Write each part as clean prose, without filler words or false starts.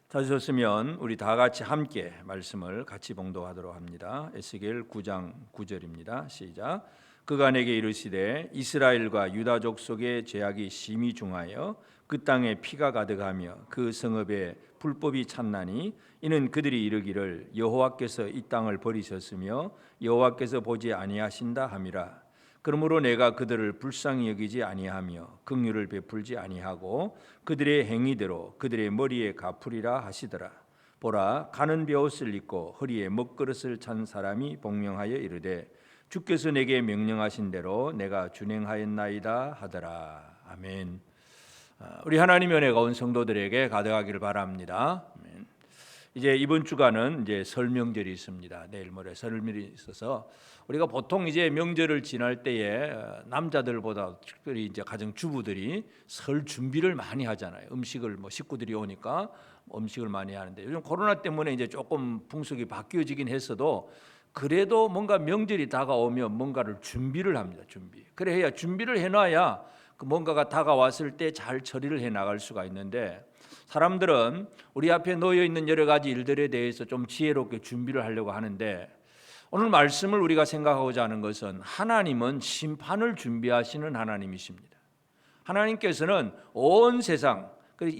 찾으셨으면 우리 다 같이 함께 말씀을 같이 봉독하도록 합니다. 에스겔 9장 9절입니다. 시작. 그가 내게 이르시되 이스라엘과 유다 족속의 죄악이 심히 중하여 그 땅에 피가 가득하며 그 성읍에 불법이 찼나니 이는 그들이 이르기를 여호와께서 이 땅을 버리셨으며 여호와께서 보지 아니하신다 함이라. 그러므로 내가 그들을 불쌍히 여기지 아니하며 긍휼을 베풀지 아니하고 그들의 행위대로 그들의 머리에 갚으리라 하시더라. 보라, 가는 벼옷을 입고 허리에 먹그릇을 찬 사람이 복명하여 이르되 주께서 내게 명령하신 대로 내가 준행하였나이다 하더라. 아멘. 우리 하나님의 은혜가 온 성도들에게 가득하기를 바랍니다. 아멘. 이제 이번 주간은 이제 설 명절이 있습니다. 내일 모레 설명이 있어서 우리가 보통 이제 명절을 지날 때에 남자들보다 특별히 이제 가정 주부들이 설 준비를 많이 하잖아요. 음식을 식구들이 오니까 음식을 많이 하는데 요즘 코로나 때문에 이제 조금 풍속이 바뀌어지긴 했어도 그래도 뭔가 명절이 다가오면 뭔가를 준비를 합니다. 그래야 준비를 해놔야 그 뭔가가 다가왔을 때 잘 처리를 해 나갈 수가 있는데 사람들은 우리 앞에 놓여 있는 여러 가지 일들에 대해서 좀 지혜롭게 준비를 하려고 하는데 오늘 말씀을 우리가 생각하고자 하는 것은 하나님은 심판을 준비하시는 하나님이십니다. 하나님께서는 온 세상,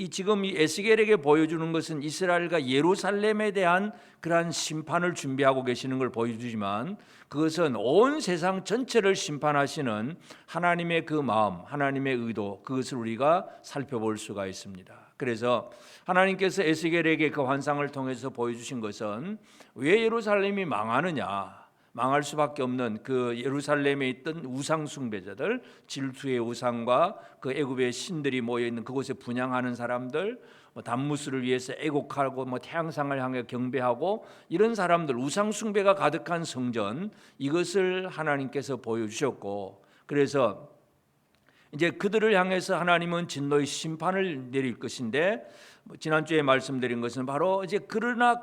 지금 이 에스겔에게 보여주는 것은 이스라엘과 예루살렘에 대한 그러한 심판을 준비하고 계시는 걸 보여주지만 그것은 온 세상 전체를 심판하시는 하나님의 그 마음, 하나님의 의도, 그것을 우리가 살펴볼 수가 있습니다. 그래서 하나님께서 에스겔에게 그 환상을 통해서 보여주신 것은 왜 예루살렘이 망하느냐, 망할 수밖에 없는 그 예루살렘에 있던 우상 숭배자들, 질투의 우상과 그 애굽의 신들이 모여 있는 그곳에 분향하는 사람들, 단무스를 위해서 애곡하고 태양상을 향해 경배하고 이런 사람들, 우상 숭배가 가득한 성전, 이것을 하나님께서 보여주셨고, 그래서 이제 그들을 향해서 하나님은 진노의 심판을 내릴 것인데 지난주에 말씀드린 것은 바로 이제 그러나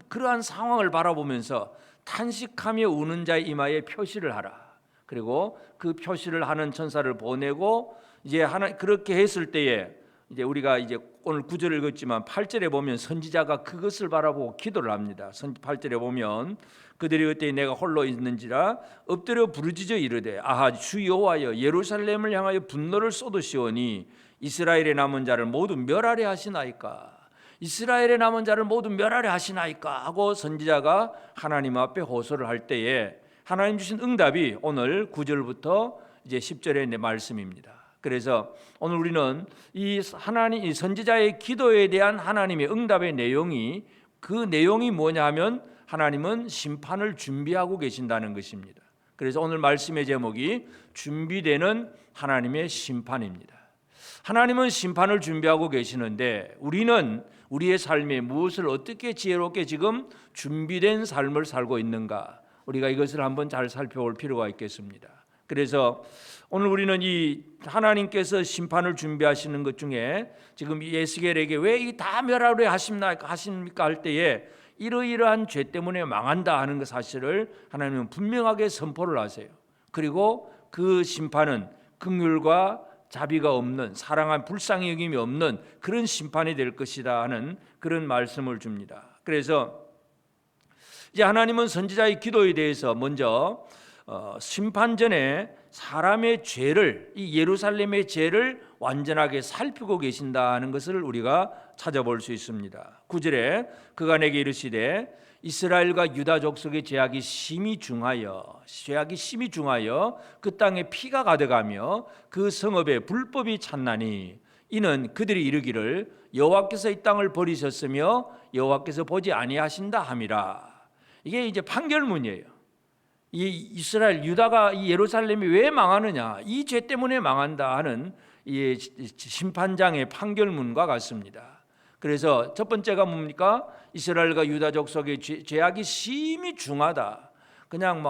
그러한 상황을 바라보면서 탄식하며 우는 자의 이마에 표시를 하라. 그리고 그 표시를 하는 천사를 보내고 이제 그렇게 했을 때에 이제 우리가 이제 오늘 9절을 읽었지만 8절에 보면 선지자가 그것을 바라보고 기도를 합니다. 8절에 보면 그들이 그때 내가 홀로 있는지라 엎드려 부르짖어 이르되 아하 주 여호와여 예루살렘을 향하여 분노를 쏟으시오니 이스라엘의 남은 자를 모두 멸하려 하시나이까. 이스라엘의 남은 자를 모두 멸하려 하시나이까 하고 선지자가 하나님 앞에 호소를 할 때에 하나님 주신 응답이 오늘 9절부터 이제 10절의 내 말씀입니다. 그래서 오늘 우리는 이 선지자의 기도에 대한 하나님의 응답의 내용이 그 내용이 뭐냐 하면 하나님은 심판을 준비하고 계신다는 것입니다. 그래서 오늘 말씀의 제목이 준비되는 하나님의 심판입니다. 하나님은 심판을 준비하고 계시는데 우리는 우리의 삶에 무엇을 어떻게 지혜롭게 지금 준비된 삶을 살고 있는가, 우리가 이것을 한번 잘 살펴볼 필요가 있겠습니다. 그래서 오늘 우리는 이 하나님께서 심판을 준비하시는 것 중에 지금 이 에스겔에게 왜 이 다 멸하려 하십니까 할 때에 이러이러한 죄 때문에 망한다 하는 그 사실을 하나님은 분명하게 선포를 하세요. 그리고 그 심판은 긍휼과 자비가 없는, 사랑한 불쌍히 여김이 없는 그런 심판이 될 것이다 하는 그런 말씀을 줍니다. 그래서 이제 하나님은 선지자의 기도에 대해서 먼저 심판 전에 사람의 죄를, 이 예루살렘의 죄를 완전하게 살피고 계신다는 것을 우리가 찾아볼 수 있습니다. 9절에 그가 내게 이르시되 이스라엘과 유다 족속의 죄악이 심히 중하여 그 땅에 피가 가득하며 그 성읍에 불법이 찼나니 이는 그들이 이르기를 여호와께서 이 땅을 버리셨으며 여호와께서 보지 아니하신다 함이라. 이게 이제 판결문이에요. 이 이스라엘 유다가 이 예루살렘이 왜 망하느냐, 이 죄 때문에 망한다 하는 이 심판장의 판결문과 같습니다. 그래서 첫 번째가 뭡니까? 이스라엘과 유다 족속의 죄악이 심히 중하다. 그냥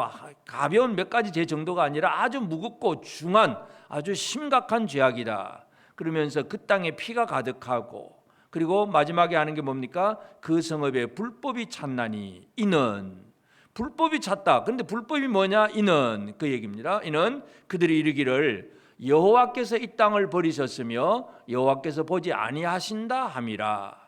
가벼운 몇 가지 죄 정도가 아니라 아주 무겁고 중한 아주 심각한 죄악이다. 그러면서 그 땅에 피가 가득하고, 그리고 마지막에 하는 게 뭡니까? 그 성읍에 불법이 찼나니 이는 불법이 찼다. 그런데 불법이 뭐냐? 이는 그 얘기입니다. 이는 그들이 이르기를 여호와께서 이 땅을 버리셨으며 여호와께서 보지 아니하신다 함이라.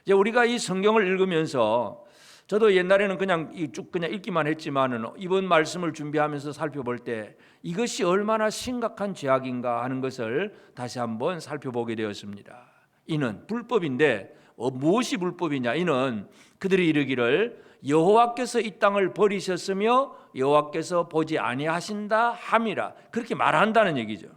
이제 우리가 이 성경을 읽으면서 저도 옛날에는 그냥 읽기만 했지만은 이번 말씀을 준비하면서 살펴볼 때 이것이 얼마나 심각한 죄악인가 하는 것을 다시 한번 살펴보게 되었습니다. 이는 불법인데 무엇이 불법이냐? 이는 그들이 이르기를 여호와께서 이 땅을 버리셨으며 여호와께서 보지 아니하신다 함이라, 그렇게 말한다는 얘기죠.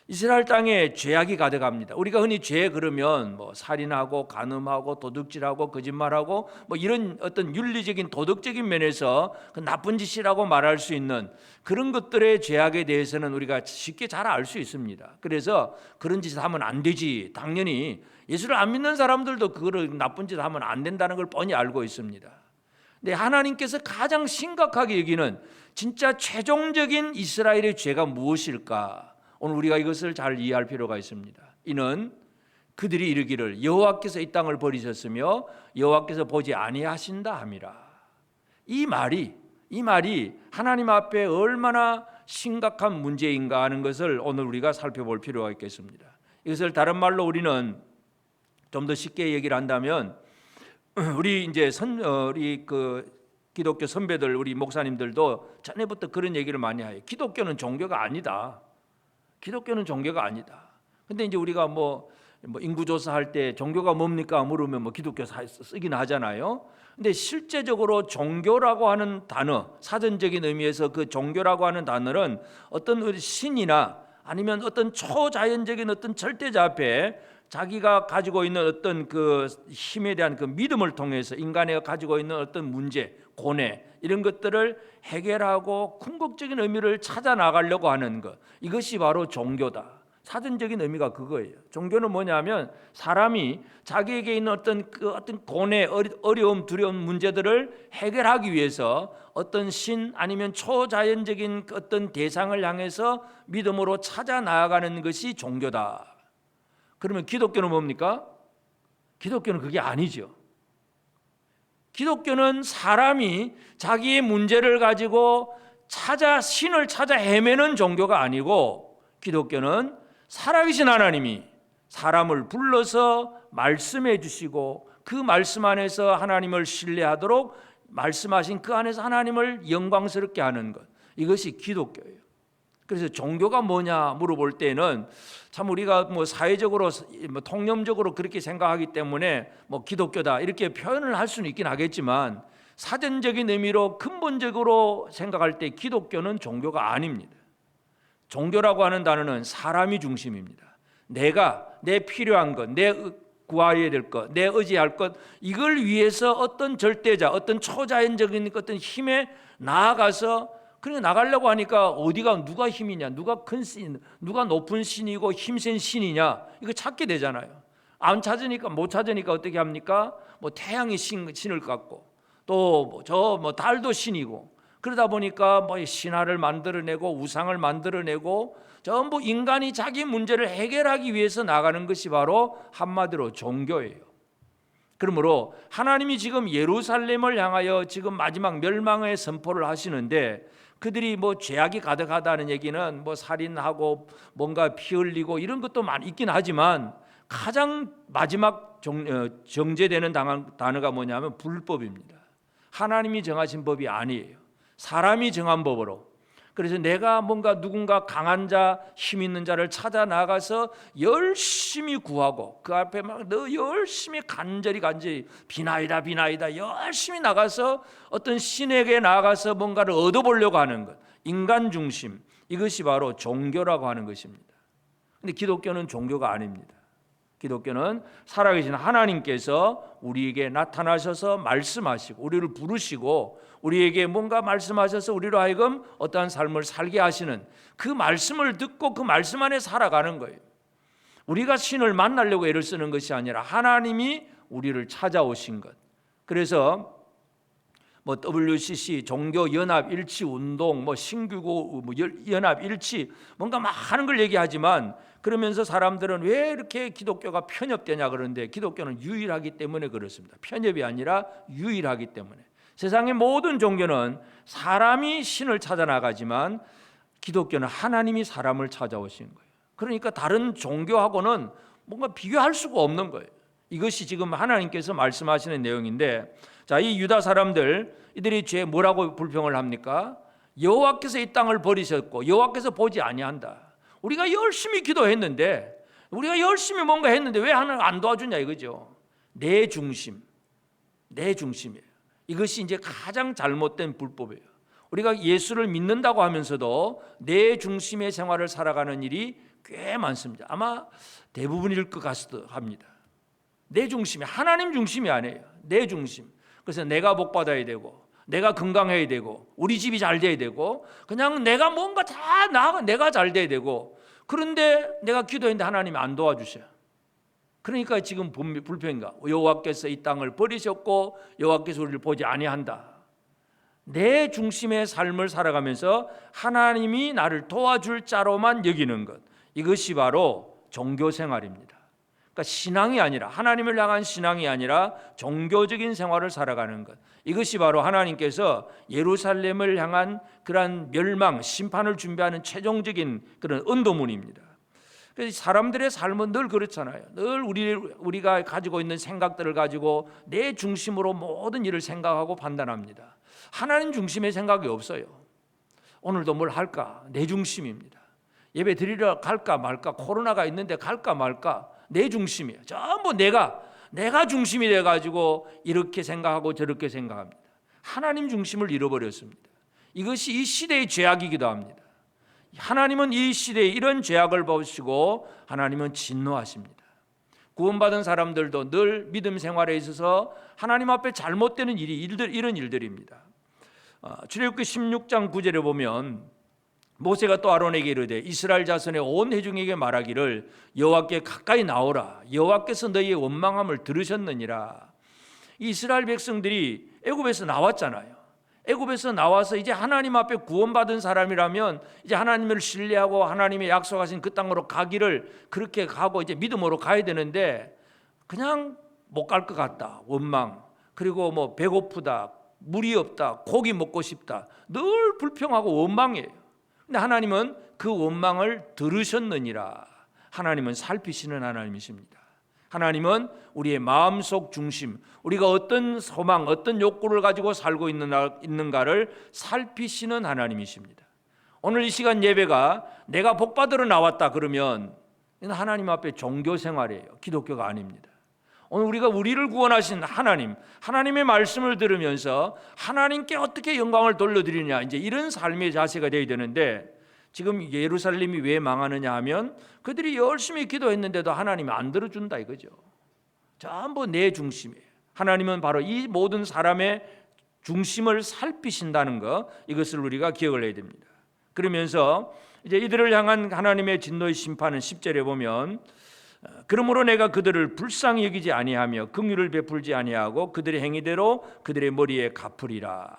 이스라엘 땅에 죄악이 가득합니다. 우리가 흔히 죄 그러면 살인하고 간음하고 도둑질하고 거짓말하고 이런 어떤 윤리적인 도덕적인 면에서 그 나쁜 짓이라고 말할 수 있는 그런 것들의 죄악에 대해서는 우리가 쉽게 잘 알 수 있습니다. 그래서 그런 짓을 하면 안 되지, 당연히 예수를 안 믿는 사람들도 그런 나쁜 짓을 하면 안 된다는 걸 뻔히 알고 있습니다. 근데 하나님께서 가장 심각하게 여기는 진짜 최종적인 이스라엘의 죄가 무엇일까? 오늘 우리가 이것을 잘 이해할 필요가 있습니다. 이는 그들이 이르기를 여호와께서 이 땅을 버리셨으며 여호와께서 보지 아니하신다 함이라. 이 말이 하나님 앞에 얼마나 심각한 문제인가 하는 것을 오늘 우리가 살펴볼 필요가 있겠습니다. 이것을 다른 말로 우리는 좀 더 쉽게 얘기를 한다면, 우리 기독교 선배들, 우리 목사님들도 전에부터 그런 얘기를 많이 해요. 기독교는 종교가 아니다. 기독교는 종교가 아니다. 근데 이제 우리가 인구조사할 때 종교가 뭡니까 물으면 기독교 쓰긴 하잖아요. 근데 실제적으로 종교라고 하는 단어, 사전적인 의미에서 그 종교라고 하는 단어는 어떤 신이나 아니면 어떤 초자연적인 어떤 절대자 앞에 자기가 가지고 있는 어떤 그 힘에 대한 그 믿음을 통해서 인간이 가지고 있는 어떤 문제, 고뇌 이런 것들을 해결하고 궁극적인 의미를 찾아 나가려고 하는 것, 이것이 바로 종교다. 사전적인 의미가 그거예요. 종교는 뭐냐면 사람이 자기에게 있는 어떤 고뇌, 어려움, 두려움 문제들을 해결하기 위해서 어떤 신 아니면 초자연적인 어떤 대상을 향해서 믿음으로 찾아 나아가는 것이 종교다. 그러면 기독교는 뭡니까? 기독교는 그게 아니죠. 기독교는 사람이 자기의 문제를 가지고 신을 찾아 헤매는 종교가 아니고, 기독교는 살아계신 하나님이 사람을 불러서 말씀해 주시고 그 말씀 안에서 하나님을 신뢰하도록 말씀하신 그 안에서 하나님을 영광스럽게 하는 것, 이것이 기독교예요. 그래서 종교가 뭐냐 물어볼 때는 참 우리가 사회적으로 통념적으로 그렇게 생각하기 때문에 기독교다 이렇게 표현을 할 수는 있긴 하겠지만, 사전적인 의미로 근본적으로 생각할 때 기독교는 종교가 아닙니다. 종교라고 하는 단어는 사람이 중심입니다. 내 필요한 것, 내 구해야 될 것, 내 의지할 것, 이걸 위해서 어떤 절대자, 어떤 초자연적인 어떤 힘에 나아가서 그냥 나가려고 하니까 어디가 누가 힘이냐, 누가 큰 신, 누가 높은 신이고 힘센 신이냐, 이거 찾게 되잖아요. 안 찾으니까, 못 찾으니까 어떻게 합니까? 태양이 신을 갖고 또 달도 신이고, 그러다 보니까 신화를 만들어내고 우상을 만들어내고 전부 인간이 자기 문제를 해결하기 위해서 나가는 것이 바로 한마디로 종교예요. 그러므로 하나님이 지금 예루살렘을 향하여 지금 마지막 멸망의 선포를 하시는데, 그들이 죄악이 가득하다는 얘기는 살인하고 뭔가 피 흘리고 이런 것도 많이 있긴 하지만, 가장 마지막 정제되는 단어가 뭐냐면 불법입니다. 하나님이 정하신 법이 아니에요. 사람이 정한 법으로. 그래서 내가 누군가 강한 자, 힘 있는 자를 찾아 나가서 열심히 구하고 그 앞에 너 열심히 간절히 비나이다 열심히 나가서 어떤 신에게 나가서 뭔가를 얻어보려고 하는 것, 인간 중심, 이것이 바로 종교라고 하는 것입니다. 근데 기독교는 종교가 아닙니다. 기독교는 살아계신 하나님께서 우리에게 나타나셔서 말씀하시고 우리를 부르시고 우리에게 뭔가 말씀하셔서 우리로 하여금 어떠한 삶을 살게 하시는 그 말씀을 듣고 그 말씀 안에 살아가는 거예요. 우리가 신을 만나려고 애를 쓰는 것이 아니라 하나님이 우리를 찾아오신 것. 그래서 WCC 종교연합일치운동, 신규고 연합일치 뭔가 막 하는 걸 얘기하지만, 그러면서 사람들은 왜 이렇게 기독교가 편협되냐 그러는데, 기독교는 유일하기 때문에 그렇습니다. 편협이 아니라 유일하기 때문에. 세상의 모든 종교는 사람이 신을 찾아 나가지만 기독교는 하나님이 사람을 찾아오신 거예요. 그러니까 다른 종교하고는 뭔가 비교할 수가 없는 거예요. 이것이 지금 하나님께서 말씀하시는 내용인데, 자, 이 유다 사람들 이들이 죄 뭐라고 불평을 합니까? 여호와께서 이 땅을 버리셨고 여호와께서 보지 아니한다. 우리가 열심히 기도했는데, 우리가 열심히 뭔가 했는데 왜 하나님 안 도와주냐 이거죠. 내 중심이에요. 이것이 이제 가장 잘못된 불법이에요. 우리가 예수를 믿는다고 하면서도 내 중심의 생활을 살아가는 일이 꽤 많습니다. 아마 대부분일 것 같기도 합니다. 내 중심이 하나님 중심이 아니에요. 내 중심. 그래서 내가 복 받아야 되고, 내가 건강해야 되고, 우리 집이 잘 돼야 되고, 그냥 내가 뭔가 다 나아가 내가 잘 돼야 되고, 그런데 내가 기도했는데 하나님이 안 도와주셔요. 그러니까 지금 불평인가? 여호와께서 이 땅을 버리셨고 여호와께서 우리를 보지 아니한다. 내 중심의 삶을 살아가면서 하나님이 나를 도와줄 자로만 여기는 것, 이것이 바로 종교 생활입니다. 그러니까 신앙이 아니라, 하나님을 향한 신앙이 아니라 종교적인 생활을 살아가는 것, 이것이 바로 하나님께서 예루살렘을 향한 그러한 멸망, 심판을 준비하는 최종적인 그런 언도문입니다. 그래서 사람들의 삶은 늘 그렇잖아요. 늘 우리가 가지고 있는 생각들을 가지고 내 중심으로 모든 일을 생각하고 판단합니다. 하나님 중심의 생각이 없어요. 오늘도 뭘 할까? 내 중심입니다. 예배 드리러 갈까 말까? 코로나가 있는데 갈까 말까? 내 중심이에요. 전부 내가 중심이 돼가지고 이렇게 생각하고 저렇게 생각합니다. 하나님 중심을 잃어버렸습니다. 이것이 이 시대의 죄악이기도 합니다. 하나님은 이 시대에 이런 죄악을 보시고 하나님은 진노하십니다. 구원받은 사람들도 늘 믿음 생활에 있어서 하나님 앞에 잘못되는 이런 일들입니다. 출애굽기 16장 9절에 보면 모세가 또 아론에게 이르되 이스라엘 자손의 온 회중에게 말하기를 여호와께 가까이 나오라. 여호와께서 너희의 원망함을 들으셨느니라. 이스라엘 백성들이 애굽에서 나왔잖아요. 애굽에서 나와서 이제 하나님 앞에 구원받은 사람이라면 이제 하나님을 신뢰하고 하나님의 약속하신 그 땅으로 가기를 그렇게 가고 이제 믿음으로 가야 되는데 그냥 못 갈 것 같다. 원망. 그리고 뭐 배고프다. 물이 없다. 고기 먹고 싶다. 늘 불평하고 원망해요. 근데 하나님은 그 원망을 들으셨느니라. 하나님은 살피시는 하나님이십니다. 하나님은 우리의 마음속 중심, 우리가 어떤 소망, 어떤 욕구를 가지고 살고 있는가를 살피시는 하나님이십니다. 오늘 이 시간 예배가 내가 복 받으러 나왔다 그러면 하나님 앞에 종교 생활이에요. 기독교가 아닙니다. 오늘 우리가 우리를 구원하신 하나님의 말씀을 들으면서 하나님께 어떻게 영광을 돌려드리냐, 이제 이런 삶의 자세가 되어야 되는데, 지금 예루살렘이 왜 망하느냐 하면 그들이 열심히 기도했는데도 하나님이 안 들어준다 이거죠. 전부 내 중심이에요. 하나님은 바로 이 모든 사람의 중심을 살피신다는 것, 이것을 우리가 기억을 해야 됩니다. 그러면서 이제 이들을 향한 하나님의 진노의 심판은 10절에 보면 그러므로 내가 그들을 불쌍히 여기지 아니하며 긍휼을 베풀지 아니하고 그들의 행위대로 그들의 머리에 갚으리라.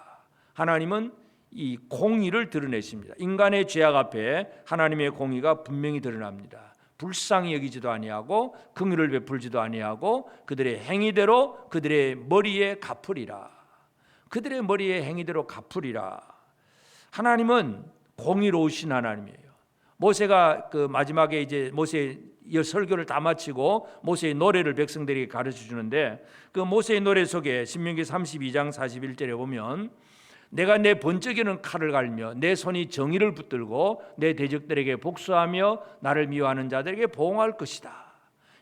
하나님은 이 공의를 드러내십니다. 인간의 죄악 앞에 하나님의 공의가 분명히 드러납니다. 불쌍히 여기지도 아니하고 긍휼을 베풀지도 아니하고 그들의 행위대로 그들의 머리에 갚으리라. 그들의 머리에 행위대로 갚으리라. 하나님은 공의로우신 하나님이에요. 모세가 그 마지막에 이제 모세의 설교를 다 마치고 모세의 노래를 백성들에게 가르쳐 주는데, 그 모세의 노래 속에 신명기 32장 41절에 보면 내가 내 번쩍이는 칼을 갈며 내 손이 정의를 붙들고 내 대적들에게 복수하며 나를 미워하는 자들에게 보응할 것이다.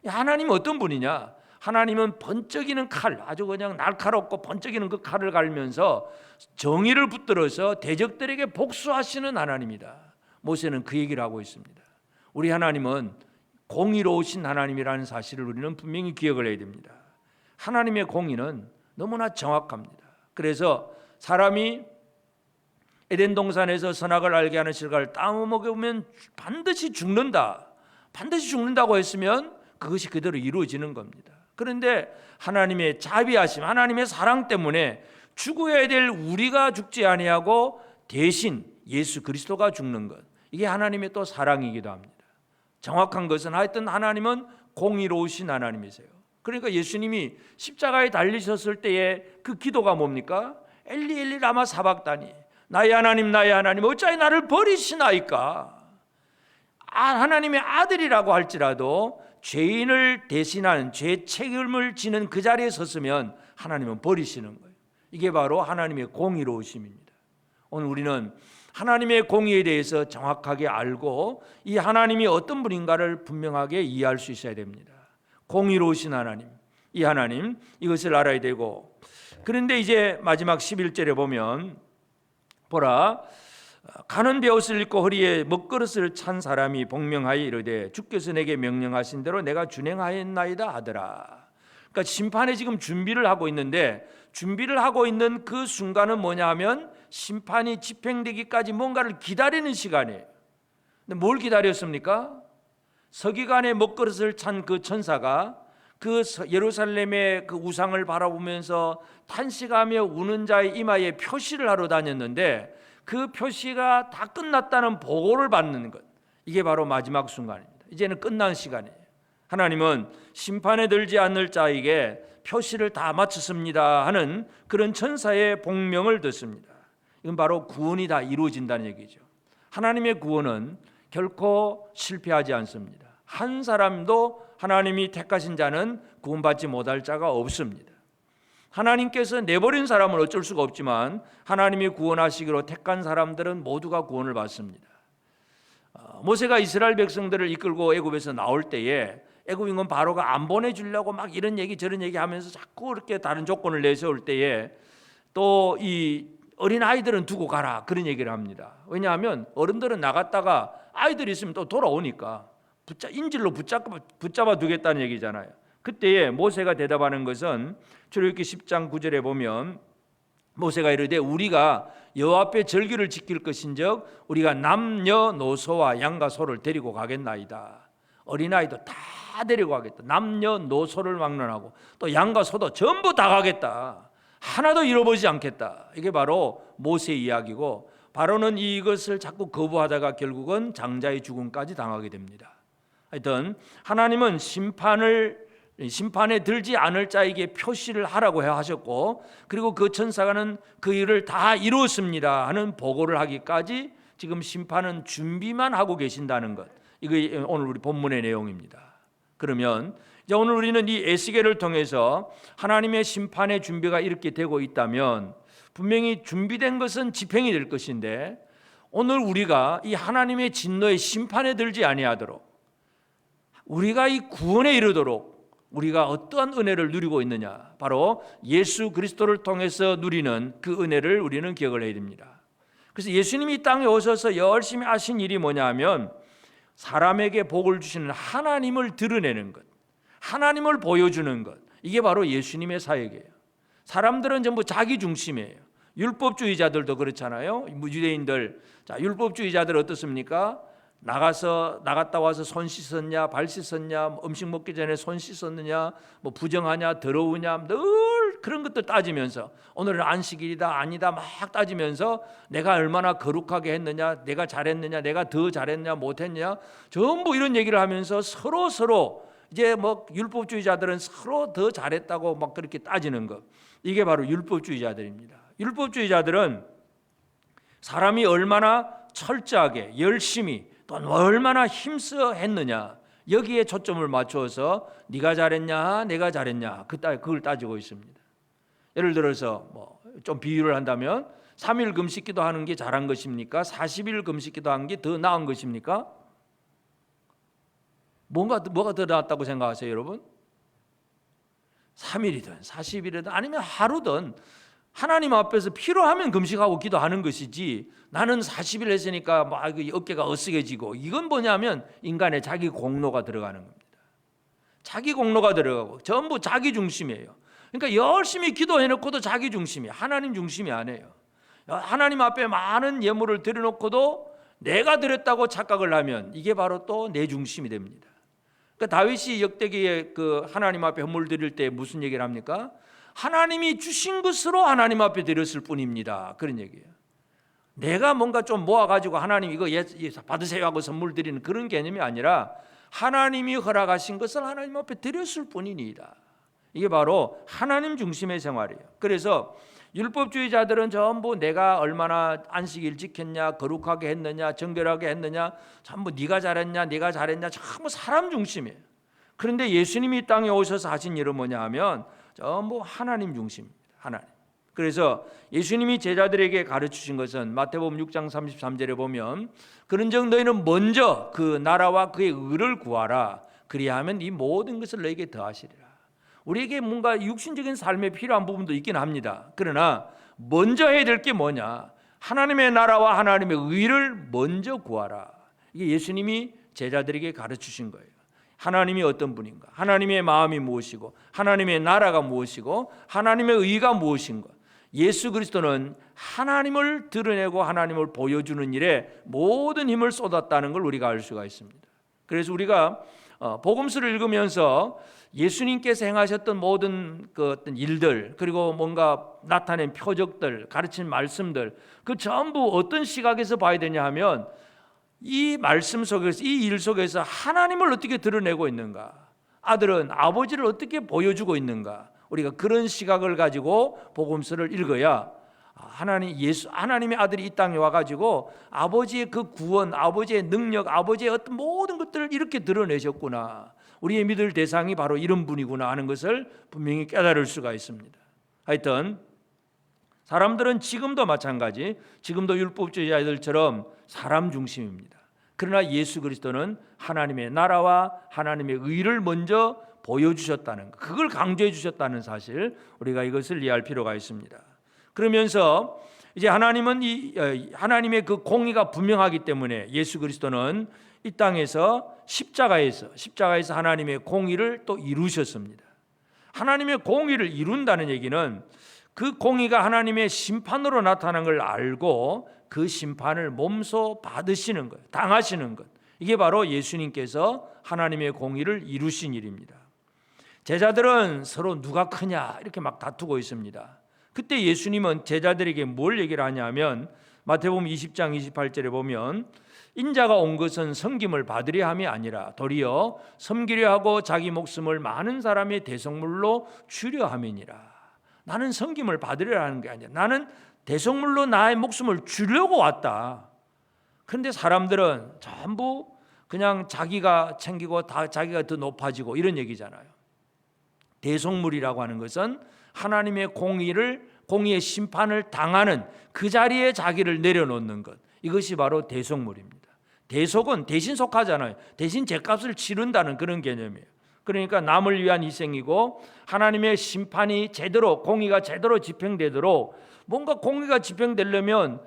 하나님은 어떤 분이냐? 하나님은 번쩍이는 칼, 아주 그냥 날카롭고 번쩍이는 그 칼을 갈면서 정의를 붙들어서 대적들에게 복수하시는 하나님이다. 모세는 그 얘기를 하고 있습니다. 우리 하나님은 공의로우신 하나님이라는 사실을 우리는 분명히 기억을 해야 됩니다. 하나님의 공의는 너무나 정확합니다. 그래서 사람이 에덴 동산에서 선악을 알게 하는 실과를 따먹으면 반드시 죽는다고 했으면 그것이 그대로 이루어지는 겁니다. 그런데 하나님의 자비하심, 하나님의 사랑 때문에 죽어야 될 우리가 죽지 아니하고 대신 예수 그리스도가 죽는 것, 이게 하나님의 또 사랑이기도 합니다. 정확한 것은 하여튼 하나님은 공의로우신 하나님이세요. 그러니까 예수님이 십자가에 달리셨을 때의 그 기도가 뭡니까? 엘리 엘리 라마 사박다니, 나의 하나님 어찌하여 나를 버리시나이까. 하나님의 아들이라고 할지라도 죄인을 대신하는 죄 책임을 지는 그 자리에 섰으면 하나님은 버리시는 거예요. 이게 바로 하나님의 공의로우심입니다. 오늘 우리는 하나님의 공의에 대해서 정확하게 알고 이 하나님이 어떤 분인가를 분명하게 이해할 수 있어야 됩니다. 공의로우신 하나님, 이 하나님, 이것을 알아야 되고, 그런데 이제 마지막 11절에 보면 보라, 가는 베옷을 입고 허리에 먹그릇을 찬 사람이 복명하여 이르되 주께서 내게 명령하신 대로 내가 준행하였나이다 하더라. 그러니까 심판에 지금 준비를 하고 있는데, 준비를 하고 있는 그 순간은 뭐냐 하면 심판이 집행되기까지 뭔가를 기다리는 시간이에요. 근데 뭘 기다렸습니까? 서기관의 먹그릇을 찬 그 천사가 그 예루살렘의 그 우상을 바라보면서 탄식하며 우는 자의 이마에 표시를 하러 다녔는데, 그 표시가 다 끝났다는 보고를 받는 것, 이게 바로 마지막 순간입니다. 이제는 끝난 시간이에요. 하나님은 심판에 들지 않을 자에게 표시를 다 마쳤습니다 하는 그런 천사의 복명을 듣습니다. 이건 바로 구원이 다 이루어진다는 얘기죠. 하나님의 구원은 결코 실패하지 않습니다. 한 사람도 하나님이 택하신 자는 구원받지 못할 자가 없습니다. 하나님께서 내버린 사람은 어쩔 수가 없지만 하나님이 구원하시기로 택한 사람들은 모두가 구원을 받습니다. 모세가 이스라엘 백성들을 이끌고 애굽에서 나올 때에 애굽인군 바로가 안 보내주려고 막 이런 얘기 저런 얘기 하면서 자꾸 그렇게 다른 조건을 내세울 때에 또 이 어린 아이들은 두고 가라 그런 얘기를 합니다. 왜냐하면 어른들은 나갔다가 아이들이 있으면 또 돌아오니까 인질로 붙잡아 두겠다는 얘기잖아요. 그때에 모세가 대답하는 것은 출애굽기 10장 9절에 보면 모세가 이르되 우리가 여호와 앞에 절기를 지킬 것인즉 우리가 남녀노소와 양과 소를 데리고 가겠나이다. 어린아이도 다 데리고 가겠다. 남녀노소를 막론하고 또 양과 소도 전부 다 가겠다. 하나도 잃어버리지 않겠다. 이게 바로 모세의 이야기고, 바로는 이것을 자꾸 거부하다가 결국은 장자의 죽음까지 당하게 됩니다. 하여튼 하나님은 심판에 들지 않을 자에게 표시를 하라고 하셨고, 그리고 그 천사가는 그 일을 다 이루었습니다 하는 보고를 하기까지 지금 심판은 준비만 하고 계신다는 것, 이거 오늘 우리 본문의 내용입니다. 그러면 이제 오늘 우리는 이 에스겔을 통해서 하나님의 심판의 준비가 이렇게 되고 있다면 분명히 준비된 것은 집행이 될 것인데, 오늘 우리가 이 하나님의 진노의 심판에 들지 아니하도록, 우리가 이 구원에 이르도록 우리가 어떠한 은혜를 누리고 있느냐, 바로 예수 그리스도를 통해서 누리는 그 은혜를 우리는 기억을 해야 됩니다. 그래서 예수님이 이 땅에 오셔서 열심히 하신 일이 뭐냐 하면 사람에게 복을 주시는 하나님을 드러내는 것, 하나님을 보여주는 것, 이게 바로 예수님의 사역이에요. 사람들은 전부 자기 중심이에요. 율법주의자들도 그렇잖아요. 유대인들, 자, 율법주의자들 어떻습니까? 나갔다 와서 손 씻었냐, 발 씻었냐, 음식 먹기 전에 손 씻었느냐, 뭐 부정하냐, 더러우냐, 늘 그런 것들 따지면서 오늘은 안식일이다 아니다 막 따지면서 내가 얼마나 거룩하게 했느냐, 내가 잘했느냐, 내가 더 잘했냐 못했냐, 전부 이런 얘기를 하면서 서로 이제 뭐 율법주의자들은 서로 더 잘했다고 막 그렇게 따지는 것, 이게 바로 율법주의자들입니다. 율법주의자들은 사람이 얼마나 철저하게 열심히 또 얼마나 힘써 했느냐, 여기에 초점을 맞춰서 네가 잘했냐 내가 잘했냐 그걸 따지고 있습니다. 예를 들어서 뭐 좀 비유를 한다면 3일 금식 기도하는 게 잘한 것입니까? 40일 금식 기도하는 게 더 나은 것입니까? 뭐가 더 낫다고 생각하세요, 여러분? 3일이든 40일이든 아니면 하루든 하나님 앞에서 필요하면 금식하고 기도하는 것이지, 나는 40일 했으니까 막 어깨가 어쓰게지고, 이건 뭐냐면 인간의 자기 공로가 들어가는 겁니다. 자기 공로가 들어가고 전부 자기 중심이에요. 그러니까 열심히 기도해놓고도 자기 중심이에요. 하나님 중심이 아니에요. 하나님 앞에 많은 예물을 드려놓고도 내가 드렸다고 착각을 하면 이게 바로 또 내 중심이 됩니다. 그러니까 다윗이 역대기에 그 하나님 앞에 헌물 드릴 때 무슨 얘기를 합니까? 하나님이 주신 것으로 하나님 앞에 드렸을 뿐입니다. 그런 얘기예요. 내가 뭔가 좀 모아가지고 하나님 이거 받으세요 하고 선물 드리는 그런 개념이 아니라 하나님이 허락하신 것을 하나님 앞에 드렸을 뿐이니이다. 이게 바로 하나님 중심의 생활이에요. 그래서 율법주의자들은 전부 내가 얼마나 안식일 지켰냐, 거룩하게 했느냐, 정결하게 했느냐, 전부 네가 잘했냐, 내가 잘했냐, 전부 사람 중심이에요. 그런데 예수님이 이 땅에 오셔서 하신 일은 뭐냐 하면 전부 하나님 중심입니다. 하나님. 그래서 예수님이 제자들에게 가르치신 것은 마태복음 6장 33절에 보면 그런즉 너희는 먼저 그 나라와 그의 의를 구하라. 그리하면 이 모든 것을 너에게 더하시리라. 우리에게 뭔가 육신적인 삶에 필요한 부분도 있긴 합니다. 그러나 먼저 해야 될 게 뭐냐? 하나님의 나라와 하나님의 의를 먼저 구하라. 이게 예수님이 제자들에게 가르치신 거예요. 하나님이 어떤 분인가? 하나님의 마음이 무엇이고 하나님의 나라가 무엇이고 하나님의 의가 무엇인가? 예수 그리스도는 하나님을 드러내고 하나님을 보여주는 일에 모든 힘을 쏟았다는 걸 우리가 알 수가 있습니다. 그래서 우리가 복음서를 읽으면서 예수님께서 행하셨던 모든 그 어떤 일들, 그리고 뭔가 나타낸 표적들, 가르친 말씀들, 그 전부 어떤 시각에서 봐야 되냐 하면 이 말씀 속에서, 이 일 속에서 하나님을 어떻게 드러내고 있는가, 아들은 아버지를 어떻게 보여주고 있는가, 우리가 그런 시각을 가지고 복음서를 읽어야 하나님의 아들이 이 땅에 와가지고 아버지의 그 구원, 아버지의 능력, 아버지의 어떤 모든 것들을 이렇게 드러내셨구나, 우리의 믿을 대상이 바로 이런 분이구나 하는 것을 분명히 깨달을 수가 있습니다. 하여튼 사람들은 지금도 마찬가지, 지금도 율법주의자들처럼 사람 중심입니다. 그러나 예수 그리스도는 하나님의 나라와 하나님의 의를 먼저 보여주셨다는 것, 그걸 강조해 주셨다는 사실, 우리가 이것을 이해할 필요가 있습니다. 그러면서 이제 하나님의 그 공의가 분명하기 때문에 예수 그리스도는 이 땅에서 십자가에서 하나님의 공의를 또 이루셨습니다. 하나님의 공의를 이룬다는 얘기는 그 공의가 하나님의 심판으로 나타난 걸 알고 그 심판을 몸소 받으시는 것, 당하시는 것, 이게 바로 예수님께서 하나님의 공의를 이루신 일입니다. 제자들은 서로 누가 크냐 이렇게 막 다투고 있습니다. 그때 예수님은 제자들에게 뭘 얘기를 하냐면 마태복음 20장 28절에 보면 인자가 온 것은 섬김을 받으려 함이 아니라 도리어 섬기려 하고 자기 목숨을 많은 사람의 대속물로 주려 함이니라. 나는 섬김을 받으려 하는 게 아니라 나는 대속물로 나의 목숨을 주려고 왔다. 그런데 사람들은 전부 그냥 자기가 챙기고 다 자기가 더 높아지고 이런 얘기잖아요. 대속물이라고 하는 것은 하나님의 공의의 심판을 당하는 그 자리에 자기를 내려놓는 것, 이것이 바로 대속물입니다. 대속은 대신 속하잖아요. 대신 죗값을 치른다는 그런 개념이에요. 그러니까 남을 위한 희생이고 하나님의 심판이 제대로, 공의가 제대로 집행되도록, 뭔가 공의가 집행되려면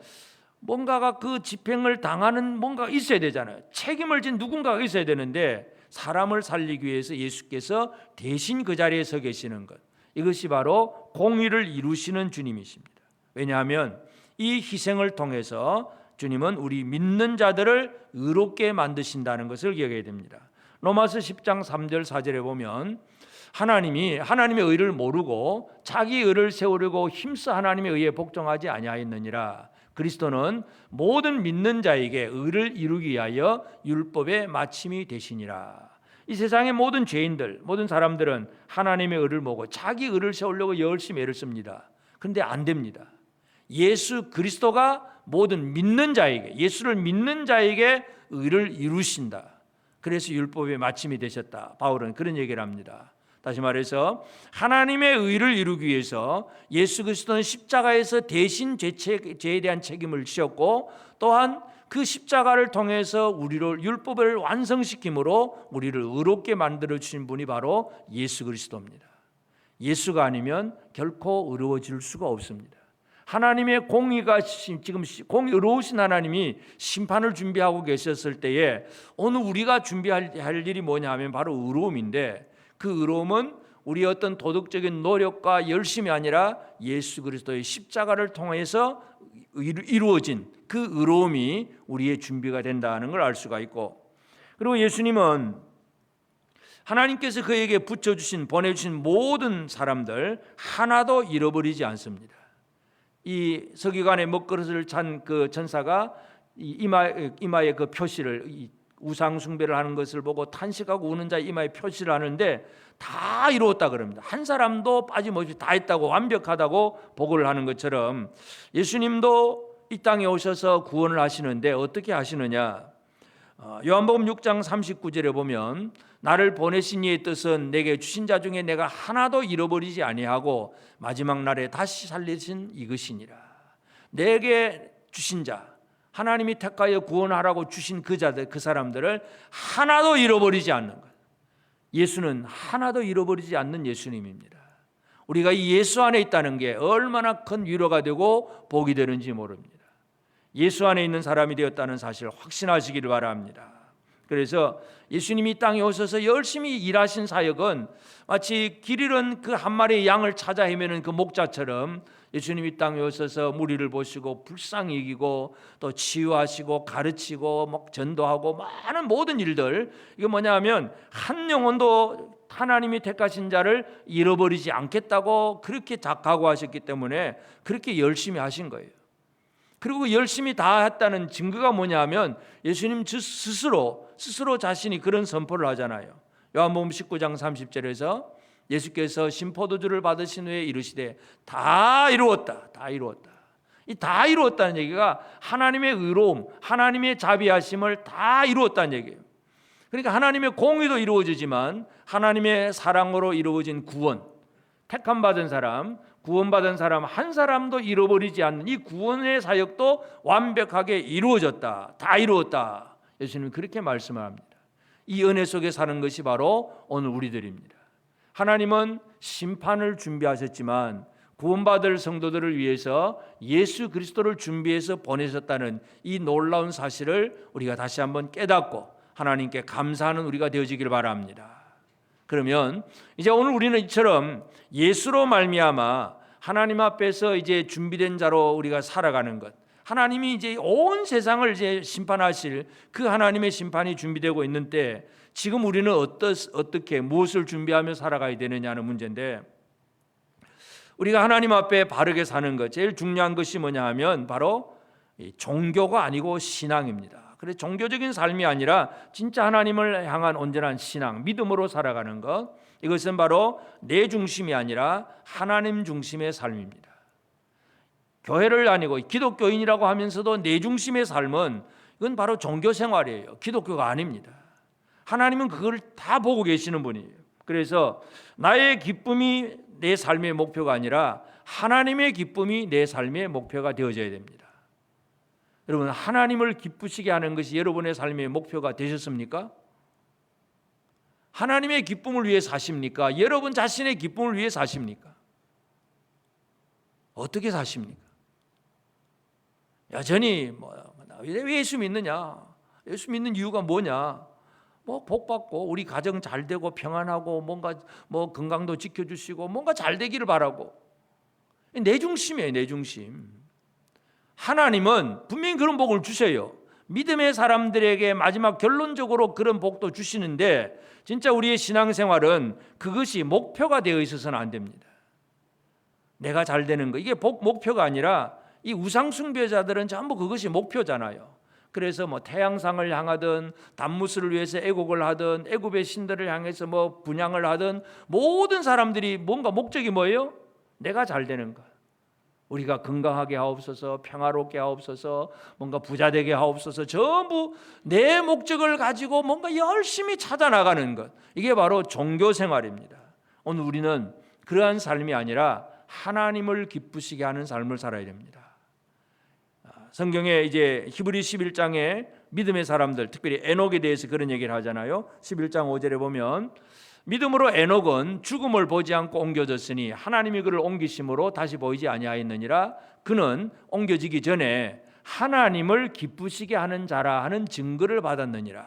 뭔가가 그 집행을 당하는 뭔가가 있어야 되잖아요. 책임을 진 누군가가 있어야 되는데 사람을 살리기 위해서 예수께서 대신 그 자리에 서 계시는 것, 이것이 바로 공의를 이루시는 주님이십니다. 왜냐하면 이 희생을 통해서 주님은 우리 믿는 자들을 의롭게 만드신다는 것을 기억해야 됩니다. 로마서 10장 3절 4절에 보면 하나님이 하나님의 의를 모르고 자기 의를 세우려고 힘써 하나님의 의에 복종하지 아니하였느니라. 그리스도는 모든 믿는 자에게 의를 이루기 위하여 율법의 마침이 되시니라. 이 세상의 모든 죄인들, 모든 사람들은 하나님의 의를 모고 자기 의를 세우려고 열심히 애를 씁니다. 그런데 안 됩니다. 예수 그리스도가 모든 믿는 자에게, 예수를 믿는 자에게 의를 이루신다. 그래서 율법의 마침이 되셨다. 바울은 그런 얘기를 합니다. 다시 말해서 하나님의 의를 이루기 위해서 예수 그리스도는 십자가에서 대신 죄에 대한 책임을 지었고, 또한 그 십자가를 통해서 우리를 율법을 완성시킴으로 우리를 의롭게 만들어 주신 분이 바로 예수 그리스도입니다. 예수가 아니면 결코 의로워질 수가 없습니다. 하나님의 공의가 지금 의로우신 하나님이 심판을 준비하고 계셨을 때에 오늘 우리가 준비할 일이 뭐냐 하면 바로 의로움인데, 그 의로움은 우리의 어떤 도덕적인 노력과 열심이 아니라 예수 그리스도의 십자가를 통해서 이루어진 그 의로움이 우리의 준비가 된다는 걸 알 수가 있고, 그리고 예수님은 하나님께서 그에게 보내주신 모든 사람들 하나도 잃어버리지 않습니다. 이 서기관의 먹그릇을 찬 그 전사가 이마에 그 표시를, 우상 숭배를 하는 것을 보고 탄식하고 우는 자의 이마에 표시를 하는데 다 이루었다 그럽니다. 한 사람도 빠짐없이 다 했다고, 완벽하다고 보고를 하는 것처럼 예수님도 이 땅에 오셔서 구원을 하시는데 어떻게 하시느냐? 요한복음 6장 39절에 보면 나를 보내신 이의 뜻은 내게 주신 자 중에 내가 하나도 잃어버리지 아니하고 마지막 날에 다시 살리신 이것이니라. 내게 주신 자, 하나님이 택하여 구원하라고 주신 그 자들, 그 사람들을 하나도 잃어버리지 않는 것. 예수는 하나도 잃어버리지 않는 예수님입니다. 우리가 이 예수 안에 있다는 게 얼마나 큰 위로가 되고 복이 되는지 모릅니다. 예수 안에 있는 사람이 되었다는 사실을 확신하시기를 바랍니다. 그래서 예수님이 땅에 오셔서 열심히 일하신 사역은 마치 길 잃은 그 한 마리의 양을 찾아 헤매는 그 목자처럼 예수님이 땅에 오셔서 무리를 보시고 불쌍히 여기고 또 치유하시고 가르치고 전도하고 많은 모든 일들, 이게 뭐냐 하면 한 영혼도 하나님이 택하신 자를 잃어버리지 않겠다고 그렇게 각오하셨기 때문에 그렇게 열심히 하신 거예요. 그리고 열심히 다 했다는 증거가 뭐냐 하면 예수님 스스로 자신이 그런 선포를 하잖아요. 요한복음 19장 30절에서 예수께서 신포도주를 받으신 후에 이르시되 다 이루었다. 다 이루었다. 이 다 이루었다는 얘기가 하나님의 의로움, 하나님의 자비하심을 다 이루었다는 얘기예요. 그러니까 하나님의 공의도 이루어지지만 하나님의 사랑으로 이루어진 구원, 택함 받은 사람, 구원받은 사람 한 사람도 잃어버리지 않는 이 구원의 사역도 완벽하게 이루어졌다. 다 이루었다. 예수님은 그렇게 말씀을 합니다. 이 은혜 속에 사는 것이 바로 오늘 우리들입니다. 하나님은 심판을 준비하셨지만 구원받을 성도들을 위해서 예수 그리스도를 준비해서 보내셨다는 이 놀라운 사실을 우리가 다시 한번 깨닫고 하나님께 감사하는 우리가 되어지길 바랍니다. 그러면 이제 오늘 우리는 이처럼 예수로 말미암아 하나님 앞에서 이제 준비된 자로 우리가 살아가는 것, 하나님이 이제 온 세상을 이제 심판하실 그 하나님의 심판이 준비되고 있는 때 지금 우리는 어떻게 무엇을 준비하며 살아가야 되느냐는 문제인데, 우리가 하나님 앞에 바르게 사는 것, 제일 중요한 것이 뭐냐 하면 바로 종교가 아니고 신앙입니다. 그래서 종교적인 삶이 아니라 진짜 하나님을 향한 온전한 신앙, 믿음으로 살아가는 것, 이것은 바로 내 중심이 아니라 하나님 중심의 삶입니다. 교회를 다니고 기독교인이라고 하면서도 내 중심의 삶은 이건 바로 종교 생활이에요. 기독교가 아닙니다. 하나님은 그걸 다 보고 계시는 분이에요. 그래서 나의 기쁨이 내 삶의 목표가 아니라 하나님의 기쁨이 내 삶의 목표가 되어져야 됩니다. 여러분, 하나님을 기쁘시게 하는 것이 여러분의 삶의 목표가 되셨습니까? 하나님의 기쁨을 위해 사십니까? 여러분 자신의 기쁨을 위해 사십니까? 어떻게 사십니까? 여전히 왜 예수 믿느냐? 예수 믿는 이유가 뭐냐? 복 받고 우리 가정 잘 되고 평안하고 뭔가 건강도 지켜주시고 뭔가 잘 되기를 바라고. 내 중심이에요, 내 중심. 하나님은 분명히 그런 복을 주셔요. 믿음의 사람들에게 마지막 결론적으로 그런 복도 주시는데, 진짜 우리의 신앙생활은 그것이 목표가 되어 있어서는 안 됩니다. 내가 잘 되는 거, 이게 목표가 아니라 이 우상숭배자들은 전부 그것이 목표잖아요. 그래서 태양상을 향하든 단무스를 위해서 애곡을 하든 애굽의 신들을 향해서 분향을 하든 모든 사람들이 뭔가 목적이 뭐예요? 내가 잘 되는 것. 우리가 건강하게 하옵소서, 평화롭게 하옵소서, 뭔가 부자 되게 하옵소서, 전부 내 목적을 가지고 뭔가 열심히 찾아 나가는 것, 이게 바로 종교 생활입니다. 오늘 우리는 그러한 삶이 아니라 하나님을 기쁘시게 하는 삶을 살아야 됩니다. 성경에 이제 히브리 11장에 믿음의 사람들, 특별히 에녹에 대해서 그런 얘기를 하잖아요. 11장 5절에 보면 믿음으로 에녹은 죽음을 보지 않고 옮겨졌으니 하나님이 그를 옮기심으로 다시 보이지 아니하였느니라. 그는 옮겨지기 전에 하나님을 기쁘시게 하는 자라 하는 증거를 받았느니라.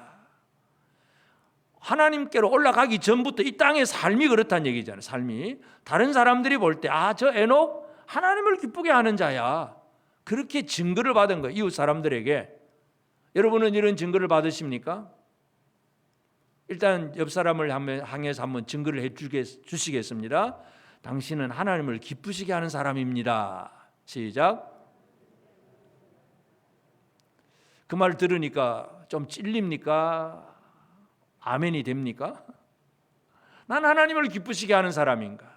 하나님께로 올라가기 전부터 이 땅의 삶이 그렇다는 얘기잖아요. 삶이 다른 사람들이 볼 때 저 에녹 하나님을 기쁘게 하는 자야, 그렇게 증거를 받은 거예요, 이웃 사람들에게. 여러분은 이런 증거를 받으십니까? 일단 옆 사람을 향해서 한번 증거를 해주시겠습니다. 당신은 하나님을 기쁘시게 하는 사람입니다. 시작. 그 말 들으니까 좀 찔립니까? 아멘이 됩니까? 난 하나님을 기쁘시게 하는 사람인가?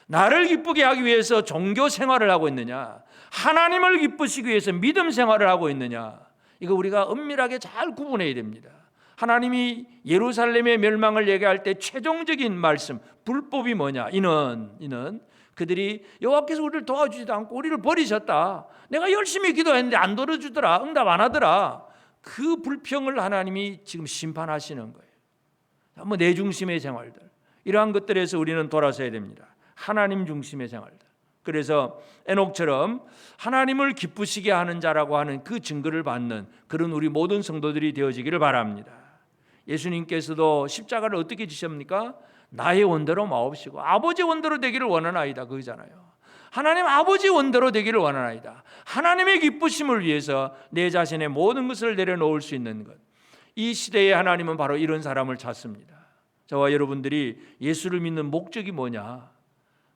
나를 기쁘게 하기 위해서 종교 생활을 하고 있느냐? 하나님을 기쁘시기 위해서 믿음 생활을 하고 있느냐? 이거 우리가 은밀하게 잘 구분해야 됩니다. 하나님이 예루살렘의 멸망을 얘기할 때 최종적인 말씀, 불법이 뭐냐? 이는 그들이 여호와께서 우리를 도와주지도 않고 우리를 버리셨다. 내가 열심히 기도했는데 안 들어주더라. 응답 안 하더라. 그 불평을 하나님이 지금 심판하시는 거예요. 뭐 내 중심의 생활들, 이러한 것들에서 우리는 돌아서야 됩니다. 하나님 중심의 생활들. 그래서 에녹처럼 하나님을 기쁘시게 하는 자라고 하는 그 증거를 받는 그런 우리 모든 성도들이 되어지기를 바랍니다. 예수님께서도 십자가를 어떻게 지십니까? 나의 원대로 마옵시고 아버지 원대로 되기를 원하나이다, 그거잖아요. 하나님 아버지 원대로 되기를 원하나이다. 하나님의 기쁘심을 위해서 내 자신의 모든 것을 내려놓을 수 있는 것. 이 시대의 하나님은 바로 이런 사람을 찾습니다. 저와 여러분들이 예수를 믿는 목적이 뭐냐?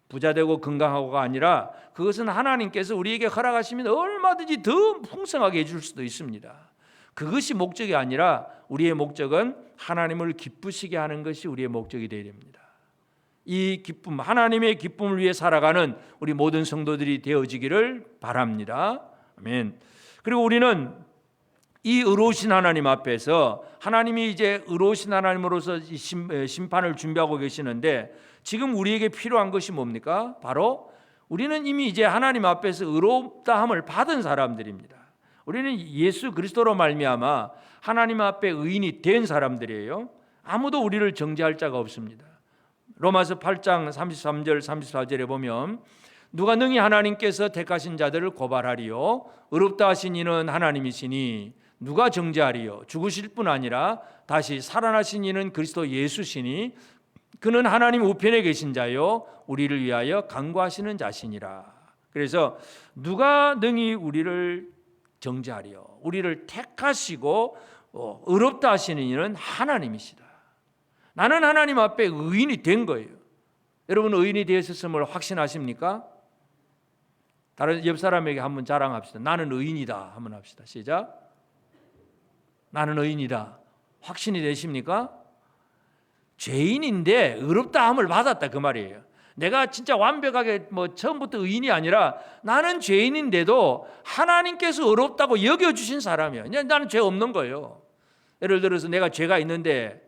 부자되고 건강하고가 아니라 그것은 하나님께서 우리에게 허락하시면 얼마든지 더 풍성하게 해줄 수도 있습니다. 그것이 목적이 아니라 우리의 목적은 하나님을 기쁘시게 하는 것이 우리의 목적이 되어야 됩니다. 이 기쁨, 하나님의 기쁨을 위해 살아가는 우리 모든 성도들이 되어지기를 바랍니다. 아멘. 그리고 우리는 이 의로우신 하나님 앞에서, 하나님이 이제 의로우신 하나님으로서 심판을 준비하고 계시는데 지금 우리에게 필요한 것이 뭡니까? 바로 우리는 이미 이제 하나님 앞에서 의롭다함을 받은 사람들입니다. 우리는 예수 그리스도로 말미암아 하나님 앞에 의인이 된 사람들이에요. 아무도 우리를 정죄할 자가 없습니다. 로마서 8장 33절 34절에 보면 누가 능히 하나님께서 택하신 자들을 고발하리요? 의롭다 하신 이는 하나님이시니 누가 정죄하리요? 죽으실 뿐 아니라 다시 살아나신 이는 그리스도 예수시니 그는 하나님 우편에 계신 자요 우리를 위하여 간구하시는 자시니라. 그래서 누가 능히 우리를 정죄하리요? 우리를 택하시고 의롭다 하시는 이는 하나님이시다. 나는 하나님 앞에 의인이 된 거예요. 여러분 의인이 되었음을 확신하십니까? 다른 옆 사람에게 한번 자랑합시다. 나는 의인이다 한번 합시다. 시작. 나는 의인이다. 확신이 되십니까? 죄인인데 의롭다함을 받았다 그 말이에요. 내가 진짜 완벽하게 처음부터 의인이 아니라 나는 죄인인데도 하나님께서 의롭다고 여겨주신 사람이에요. 나는 죄 없는 거예요. 예를 들어서 내가 죄가 있는데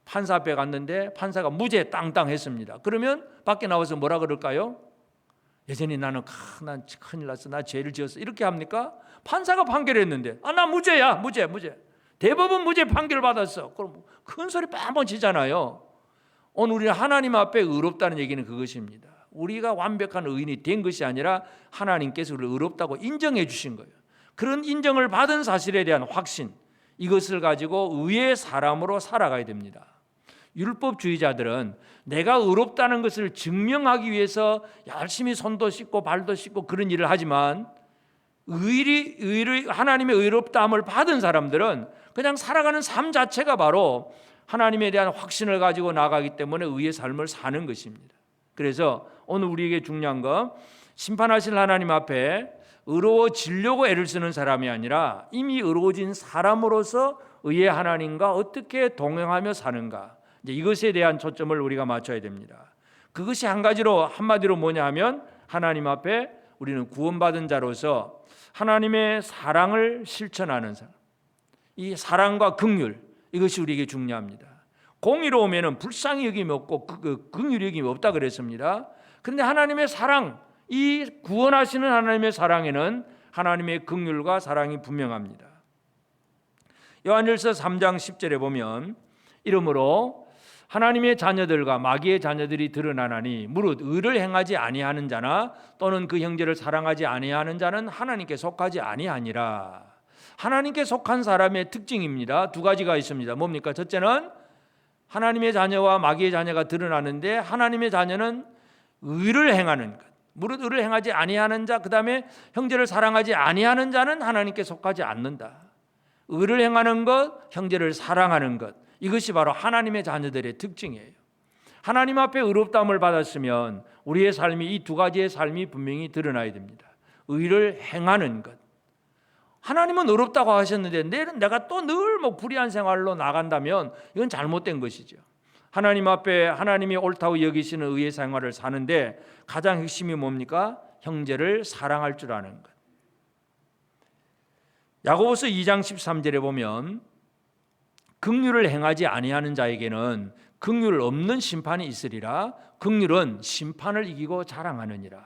판사 앞에 갔는데 판사가 무죄 땅땅 했습니다. 그러면 밖에 나와서 뭐라 그럴까요? 여전히 난 큰일 났어. 나 죄를 지었어. 이렇게 합니까? 판사가 판결했는데 나 무죄야. 무죄. 대법원 무죄 판결 받았어. 그럼 큰 소리 빵빵 치잖아요. 오늘 우리는 하나님 앞에 의롭다는 얘기는 그것입니다. 우리가 완벽한 의인이 된 것이 아니라 하나님께서 우리를 의롭다고 인정해 주신 거예요. 그런 인정을 받은 사실에 대한 확신, 이것을 가지고 의의 사람으로 살아가야 됩니다. 율법주의자들은 내가 의롭다는 것을 증명하기 위해서 열심히 손도 씻고 발도 씻고 그런 일을 하지만 하나님의 의롭다함을 받은 사람들은 그냥 살아가는 삶 자체가 바로 하나님에 대한 확신을 가지고 나가기 때문에 의의 삶을 사는 것입니다. 그래서 오늘 우리에게 중요한 건 심판하실 하나님 앞에 의로워지려고 애를 쓰는 사람이 아니라 이미 의로워진 사람으로서 의의 하나님과 어떻게 동행하며 사는가, 이제 이것에 대한 초점을 우리가 맞춰야 됩니다. 그것이 한마디로 뭐냐 하면 하나님 앞에 우리는 구원받은 자로서 하나님의 사랑을 실천하는 사람, 이 사랑과 긍휼, 이것이 우리에게 중요합니다. 공의로우면 불쌍히 여김이 없고 긍휼히 여김이 없다 그랬습니다. 그런데 하나님의 사랑, 이 구원하시는 하나님의 사랑에는 하나님의 긍휼과 사랑이 분명합니다. 요한일서 3장 10절에 보면 이러므로 하나님의 자녀들과 마귀의 자녀들이 드러나나니 무릇 의를 행하지 아니하는 자나 또는 그 형제를 사랑하지 아니하는 자는 하나님께 속하지 아니하니라. 하나님께 속한 사람의 특징입니다. 두 가지가 있습니다. 뭡니까? 첫째는 하나님의 자녀와 마귀의 자녀가 드러나는데 하나님의 자녀는 의를 행하는 것, 무릇 의를 행하지 아니하는 자, 그 다음에 형제를 사랑하지 아니하는 자는 하나님께 속하지 않는다. 의를 행하는 것, 형제를 사랑하는 것, 이것이 바로 하나님의 자녀들의 특징이에요. 하나님 앞에 의롭다함을 받았으면 우리의 삶이 이 두 가지의 삶이 분명히 드러나야 됩니다. 의를 행하는 것. 하나님은 의롭다고 하셨는데 내가 또 늘 불의한 생활로 나간다면 이건 잘못된 것이죠. 하나님 앞에 하나님이 옳다고 여기시는 의의 생활을 사는데 가장 핵심이 뭡니까? 형제를 사랑할 줄 아는 것. 야고보서 2장 13절에 보면 긍휼을 행하지 아니하는 자에게는 긍휼 없는 심판이 있으리라. 긍휼은 심판을 이기고 자랑하느니라.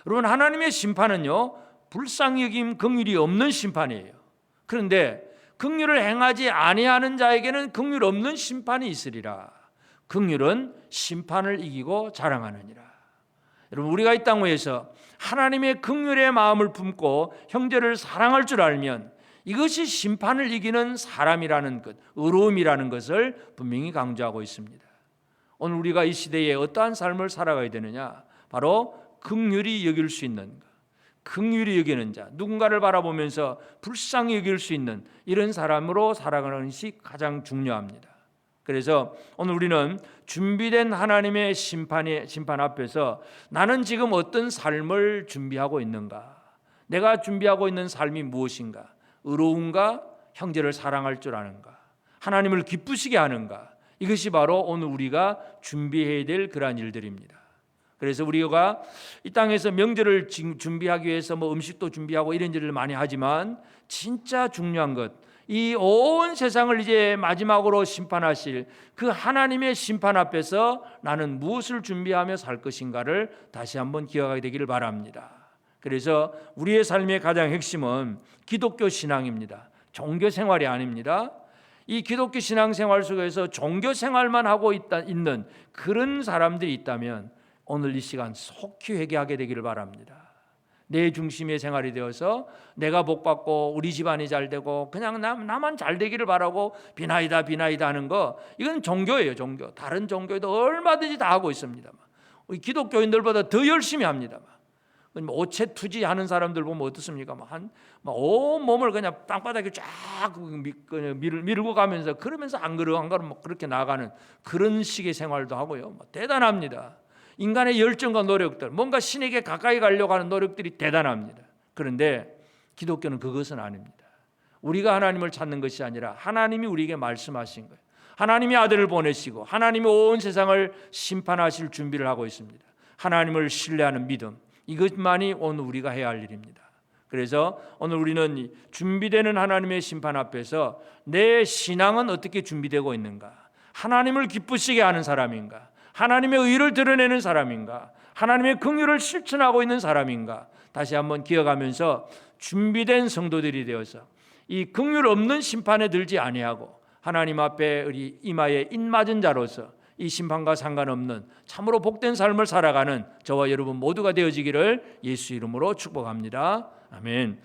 여러분, 하나님의 심판은요, 불쌍히 여김 긍휼이 없는 심판이에요. 그런데 긍휼을 행하지 아니하는 자에게는 긍휼 없는 심판이 있으리라. 긍휼은 심판을 이기고 자랑하느니라. 여러분, 우리가 이 땅 위에서 하나님의 긍휼의 마음을 품고 형제를 사랑할 줄 알면 이것이 심판을 이기는 사람이라는 것, 의로움이라는 것을 분명히 강조하고 있습니다. 오늘 우리가 이 시대에 어떠한 삶을 살아가야 되느냐? 바로 긍휼히 여길 수 있는 것, 긍휼히 여기는 자, 누군가를 바라보면서 불쌍히 여길 수 있는 이런 사람으로 살아가는 것이 가장 중요합니다. 그래서 오늘 우리는 준비된 하나님의 심판 앞에서 나는 지금 어떤 삶을 준비하고 있는가? 내가 준비하고 있는 삶이 무엇인가? 의로운가? 형제를 사랑할 줄 아는가? 하나님을 기쁘시게 하는가? 이것이 바로 오늘 우리가 준비해야 될 그러한 일들입니다. 그래서 우리가 이 땅에서 명절을 준비하기 위해서 음식도 준비하고 이런 일을 많이 하지만 진짜 중요한 것, 이 온 세상을 이제 마지막으로 심판하실 그 하나님의 심판 앞에서 나는 무엇을 준비하며 살 것인가를 다시 한번 기억하게 되기를 바랍니다. 그래서 우리의 삶의 가장 핵심은 기독교 신앙입니다. 종교 생활이 아닙니다. 이 기독교 신앙생활 속에서 종교 생활만 하고 있는 그런 사람들이 있다면 오늘 이 시간 속히 회개하게 되기를 바랍니다. 내 중심의 생활이 되어서 내가 복받고 우리 집안이 잘 되고 그냥 나만 잘 되기를 바라고 비나이다 하는 거, 이건 종교예요. 종교. 다른 종교에도 얼마든지 다 하고 있습니다만 우리 기독교인들보다 더 열심히 합니다만 오체 투지하는 사람들 보면 어떻습니까? 온 몸을 그냥 땅바닥에 쫙 밀고 가면서 그러면서 안 그러면 그렇게 나가는 그런 식의 생활도 하고요. 대단합니다. 인간의 열정과 노력들, 뭔가 신에게 가까이 가려고 하는 노력들이 대단합니다. 그런데 기독교는 그것은 아닙니다. 우리가 하나님을 찾는 것이 아니라 하나님이 우리에게 말씀하신 거예요. 하나님이 아들을 보내시고 하나님이 온 세상을 심판하실 준비를 하고 있습니다. 하나님을 신뢰하는 믿음, 이것만이 오늘 우리가 해야 할 일입니다. 그래서 오늘 우리는 준비되는 하나님의 심판 앞에서 내 신앙은 어떻게 준비되고 있는가? 하나님을 기쁘시게 하는 사람인가? 하나님의 의를 드러내는 사람인가? 하나님의 긍휼을 실천하고 있는 사람인가? 다시 한번 기억하면서 준비된 성도들이 되어서 이 긍휼 없는 심판에 들지 아니하고 하나님 앞에 우리 이마에 인맞은 자로서 이 심판과 상관없는 참으로 복된 삶을 살아가는 저와 여러분 모두가 되어지기를 예수 이름으로 축복합니다. 아멘.